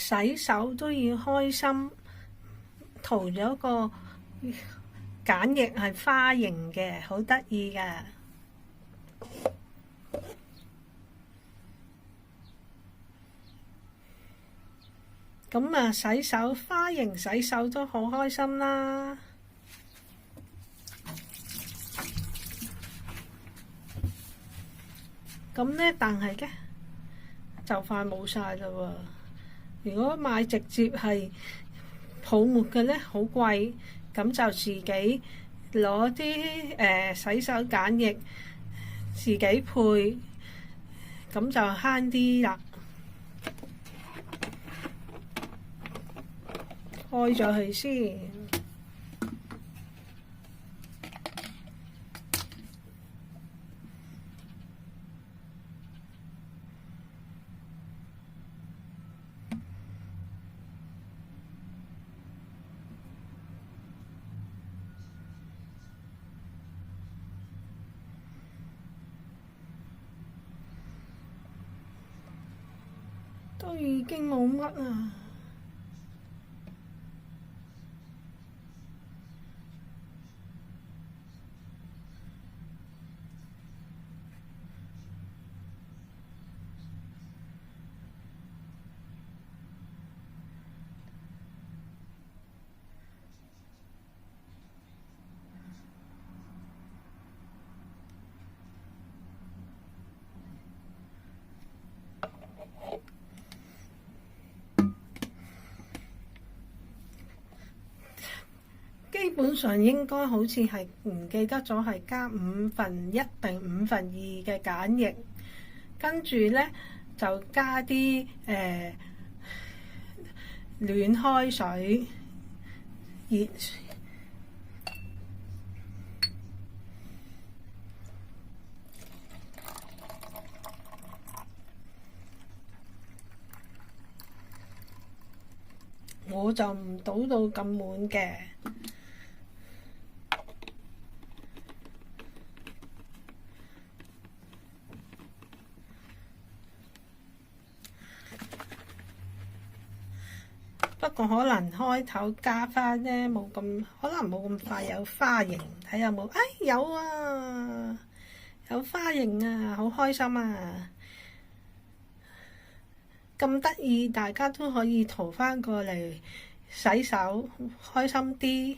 洗手都要開心，塗咗個梘液係花形嘅，好得意㗎。咁啊，洗手花形洗手都好開心啦。咁呢，但係呢，就快冇晒啦喎。如果買直接係泡沫嘅呢，好貴，咁就自己攞啲洗手梘液自己配，咁就慳啲啦。開咗佢先。都已經冇乜啊。基本上應該好似係唔記得咗係加1/5定2/5嘅梘液，跟住呢就加啲暖開水熱。我就唔倒到咁滿嘅。不過可能開頭加翻呢，可能冇咁快有花形。睇有冇？有啊，有花形啊，好開心啊！咁得意，大家都可以塗翻過嚟洗手，開心啲。